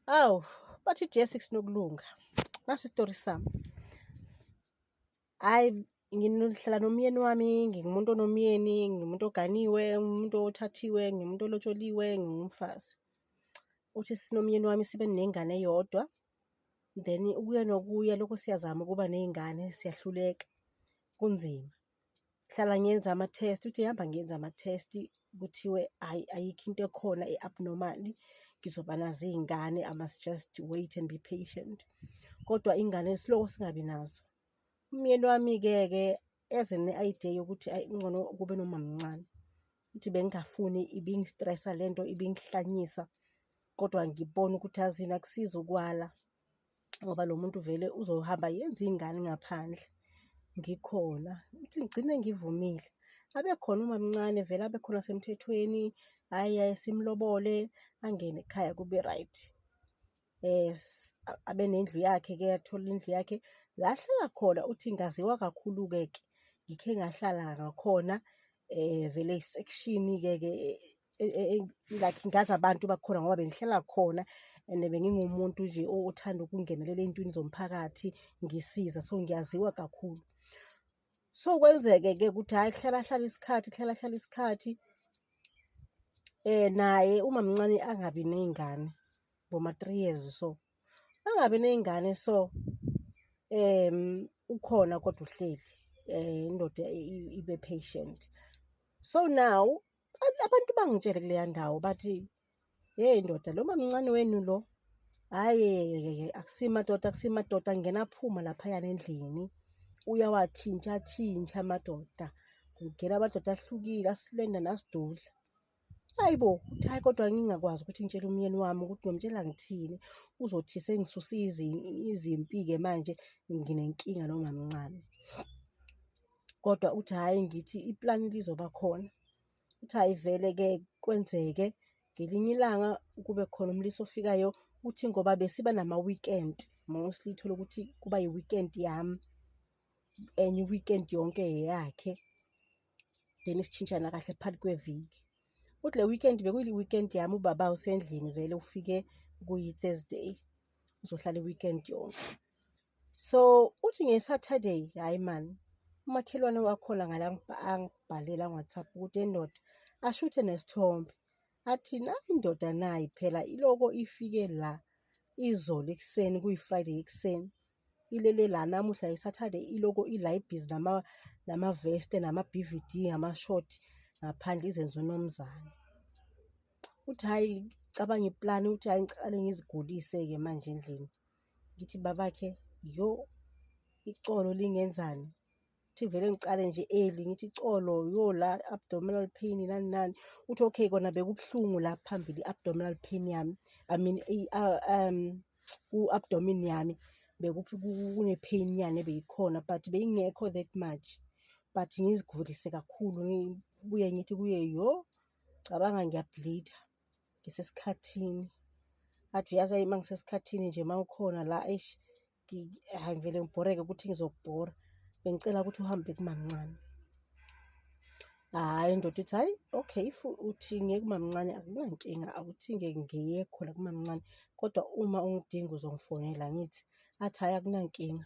Awu, bathi J6 nokulunga. Nasi isitori sami. Hhayi, ngihlala nomyeni wami, ngingumuntu onomyeni, ngimuntu oganiwe, ngimuntu othathiwe, ngimuntu olotsholiwe, ngingumfazi. Uthi sinomyeni wami sibe nengane eyodwa, then ukuya nokuya lokho siyazama ukuba ney'ngane siyahluleka, kunzima. Hlala ngenza ama-test, uthi hamba ngenza ama-test kuthiwe hhayi ayikho into ekhona e-abnormal, ngizoba nazo iy'ngane, I must just wait and be patient. Kodwa ingane siloko singabi nazo. Umyeni wami-ke eze ne-idea yokuthi kungcono kube nomamncane. Uthi bengingafuni ibingi-stress-a lento, ibingihlanyisa. Kodwa ngibona ukuthi azini akusizi ukwala ngoba lo muntu vele uzohamba yenza iy'ngane ngaphandle. Ngikhona uthi ngigcine ngivumile. Abekhona umamncane vele abekhona semthethweni, hhayi simlobole angene ekhaya kube right. Abe nendlu yakhe-ke, athole indlu yakhe la ahlala khona. Uthi ngaziwa kakhulu-ke ngikhe ngahlala ngakhona vele i-section-ke like ngazi abantu bakhona ngoba bengihlala khona and bengingumuntu nje othanda ukungenelela ey'ntweni zomphakathi ngisiza, so ngiyaziwa kakhulu. So kwenzeke-ke ukuthi hhayi kuhlala isikhathi naye umamncane angabi ney'ngane boma-3 years so. Angabi ney'ngane so ukhona kodwa uhleli indoda ibe patient. So now abantu bangitshele kuleya ndawo bathi, hheyi ndoda lo mamncane wenu lo, hhayi akusimadoda angena aphuma laphayana endlini. Uyawatshintsha amadoda, kungena amadoda ahlukile asilenda nasidudla. Hayi bo, uthi hhayi kodwa ngingakwazi ukuthi ngitshele umyeni wami ukuthi ngiyomtshela ngithini. Uzothi sengisuse izimpi-ke manje nginenkinga nomamncane. Kodwa uthi hhayi ngithi iplani lizoba khona. Uthi hhayi vele-ke kwenzeke ngelinye ilanga kube khona umlisi ofikayo. Uthi ngoba besiba nama-weekend, mostly uthole ukuthi kuba yi-weekend yami enye i-weekend yonke eyakhe, then sishintshana kahle phakathi kweviki. Uthi le weekend bekuyi-weekend yami, ubaba usendlini vele ufike kuyi-Thursday, uzohlala i-weekend yonke. So uthi nge-Saturday, hhayi mani, umakhelwane wakhona ngala angibhalela ngo-WhatsApp ukuthi ndoda ashuthe nesithombe. Athi nayi indoda nayi phela iloko ifike la izolo ekuseni, kuyi-Friday ekuseni, ilele la namuhla yi-Saturday iloko ila ibhizi nama-vest, nama-B_V_D, nama-short ngaphandle izenze unomzane. Uthi hhayi cabanga iplani, uthi hhayi ngicale ngizigulise-ke manje endlini. Ngithi babakhe yo icolo lingenzani? Uthi vele ngicale nje early ngithi icolo yo la abdominal pain nani nani. Uthi okay kona bekubuhlungu la phambili i-abdominal pain yami, I mean ku-abdomen yami kune-pain nyana ebeyikhona but beyingekho that much. But ngizigulise kakhulu ngibuye ngithi kuye yo cabanga ngiyabhilida ngisesikhathini. Athi uyazi uma ngisesikhathini nje uma ukhona la hhayi ngivele ngibhoreke ukuthi ngizokubhora. Bengicela ukuthi uhambe kumamncane. Hhayi indoda ithi hhayi okay if uthi ngiye kumamncane akunankinga, awuthi-ke ngiye khona kumamncane kodwa uma ungidinga uzongifonela ngithi. Athi hhayi akunankinga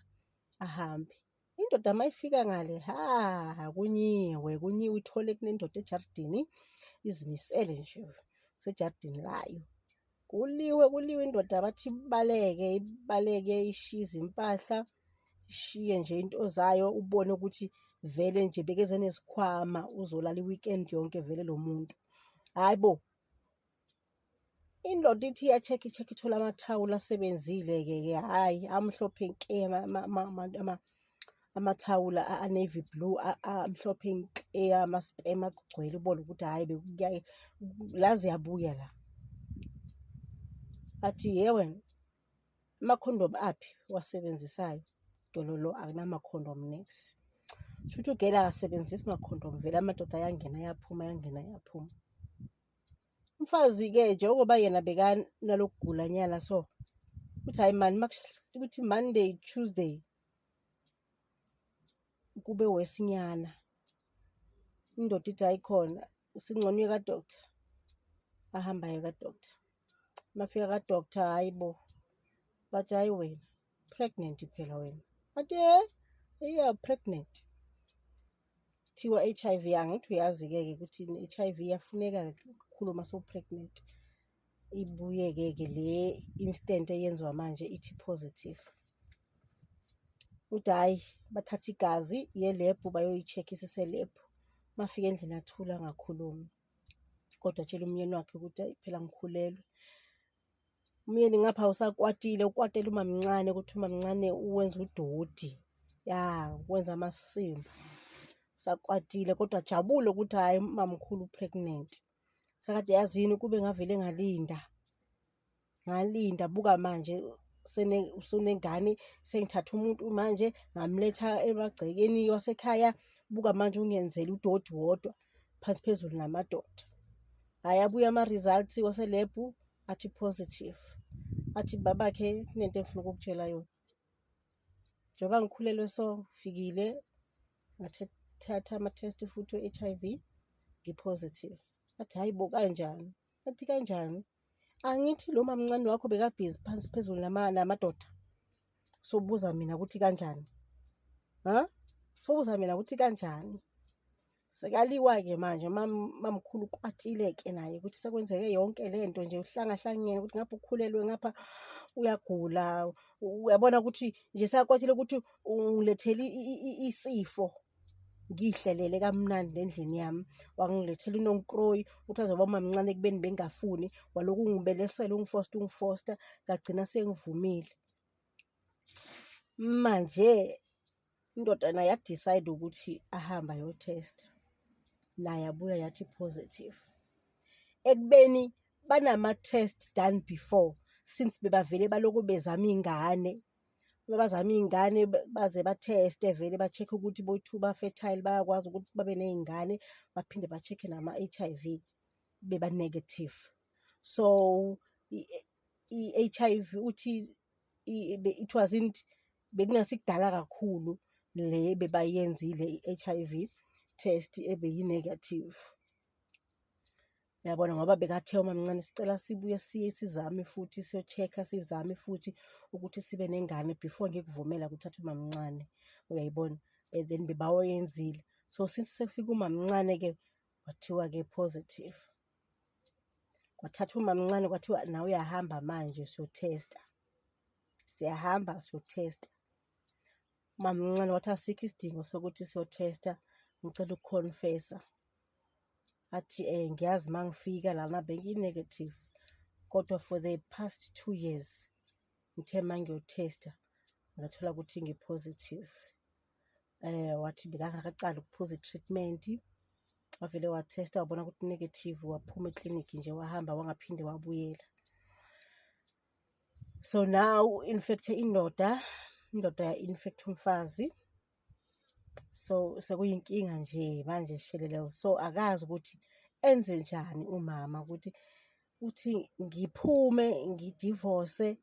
ahambe. Indoda uma ifika ngale kunyiwe ithole kunendoda ejardini izimisele nje sejardini layo. Kuliwe indoda bathi ibaleke ishiye izimpahla, ishiye nje into zayo, ubone ukuthi vele nje bekeze nesikhwama uzolala i-weekend yonke vele lo muntu. Hhayi bo, indoda ithi iya-check ithola amathawula asebenzile-ke hhayi amhlophe nke amathawula a-navy blue amhlophe nke ama-spam agcwele ubone ukuthi hhayi la ziyabuya la. Athi wena amakhondomu aphi owasebenzisayo? Dololo akunamakhondomu nex. Shouthi ugele akasebenzisi makhondomu vele amadoda ayangena ayaphuma ayangena ayaphuma. Umfazi-ke njengoba yena bekanalokhu kugulanyana so uthi hhayi mani ukuthi Monday, Tuesday kube wesinyana. Indoda ithi hhayi khona usingcono uye ka-doctor, ahambe aye ka-doctor. Mafika ka-doctor, hayi bo, bathi hayi wena pregnant phela wena. Athi yeah pregnant. Kuthiwa H_I_V, angithi uyazi-ke ukuthi i-H_I_V iyafuneka kakhulu uma pregnant. Ibuye-ke le instant eyenziwa manje ithi positive. Uthi hhayi bathatha igazi yelebhu bayoyi-check-isa iselebhu. Mafika endlini athula angakhulumi, kodwa atshela umyeni wakhe ukuthi hayi phela ngikhulelwe. Umyeni ngapha usakwatile, ukwatele umamncane ukuthi umamncane uwenza udodi, ya wenza amasimba. Usakwatile kodwa ajabule ukuthi hhayi umamkhulu pregnant. Sakade yazini kube ngavele ngalinda buka manje usunengane, sengithatha umuntu manje ngamletha emagcekeni wasekhaya. Buka manje ungenzela udodi wodwa phansi phezulu namadoda. Hhayi abuye ama-results waselebhu athi positive. Athi babakhe kunento engifuna ukukutshela yona. Njengoba ngikhulelwe so ngifikile ngathatha ama-test futhi we-H_I_V ngi-positive. Athi hayi bo kanjani? Athi kanjani? Angithi lo mamncane wakho bekabhizi phansi phezulu namadoda. Sobuza mina ukuthi kanjani? Sobuza mina ukuthi kanjani? Sekaliwa-ke manje mamkhulu ukwatile-ke naye ukuthi sekwenzeke yonke lento nje uhlangahlangene ukuthi ngapha ukhulelwe ngapha uyagula. Uyabona ukuthi nje seyakwatile ukuthi ungilethele isifo. Ngiyihlelele kamnandi endlini yami, wangilethela unongikroyi ukuthi azoba umamncane ekubeni bengingafuni, walokhu ungibelesela ungifosta ngagcina sengivumile. Manje indoda nayo ya-decide ukuthi ahambe ayothesta, naye abuya yathi positive. Ekubeni banama-test done before, since bebavele balokhu bezama iy'ngane. Bazama iy'ngane baze batheste vele ba-check-e ukuthi boyi-2 ba-fertile, bayakwazi ukuthi babe ney'ngane, baphinde ba-check-e nama-H_I_V beba-negative. So i-H_I_V uthi it wasn't, bekungasikudala kakhulu le bebayenzile i-H_I_V test ebeyi-negative. Uyabona ngoba bekathe umamncane sicela sibuye siye sizame futhi siyo-check-a, sizame futhi ukuthi sibe nengane before ngikuvumela ukuthatha umamncane, uyayibona. And then bebawoyenzile. So since sekufika umamncane-ke kwathiwa-ke positive. Kwathathwa umamncane kwathiwa nawe uyahamba manje siyothesta. Siyahamba siyothesta. Umamncane wathi asikho isidingo sokuthi siyothesta, ngicela ukukhonfesa. Athi ngiyazi uma ngifika lana bengiyi-negative, kodwa for the past 2 years ngithe uma ngiyothesta ngathola ukuthi ngi-positive. Wathi bekangakacali ukuphuza i-treatment, wavele wathesta wabona ukuthi negative, waphuma eklinikhi nje wahamba wangaphinde wabuyela. So now u-infecte indoda ya-infecta umfazi. So sekuyinkinga nje manje sheleleyo. So akazi ukuthi enze njani umama ukuthi ngiphume ngidivorce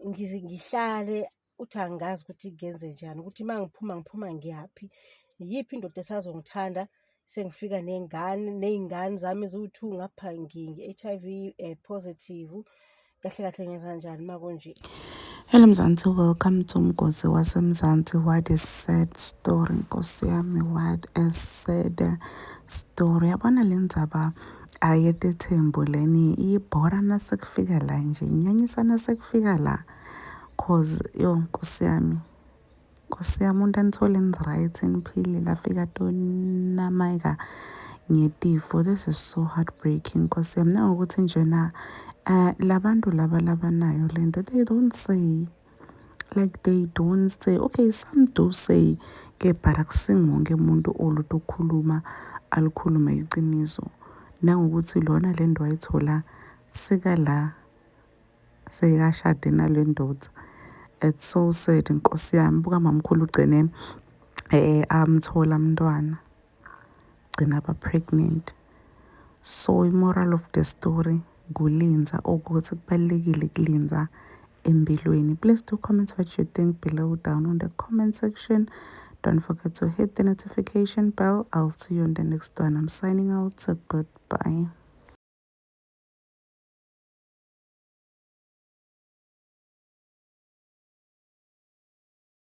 ngihlale. Uthi angazi ukuthi ngenze njani, ukuthi uma ngiphuma ngiyaphi. Iyiphi indoda esazongithanda sengifika ney'ngane zami eziwu-2 ngapha ngi-H_I_V positive. Kahle kahle ngenza njani uma kunje? Hello Mzansi, welcome to Mgozi waseMzansi. What is sad story? Nkosi yami, what is sad story? Yabona le ndzaba ayetethembu leni ibhora nasekufika la nje, inyanyisa nasekufika la. Cause yo Nkosi yami umuntu anithole right niphile lafika tonamaika ngetifo. This is so heartbreaking Nkosi yami. Nangokuthi njena labantu labanayo lento, they don't say, okay, some do say ke, but akusingonke umuntu oluthi ukhuluma alikhulume iqiniso. Nangokuthi lona le nto wayithola sekala sekashade nale ndoda. It's so sad Nkosi yami. Buka mamkhulu ugcine amthola umntwana, gcina aba pregnant. So moral of the story kulinza, ukuthi kubalekile kulinza empilweni. Please do comment what you think below down on the comment section. Don't forget to hit the notification bell. I'll see you on the next one. I'm signing out. So goodbye.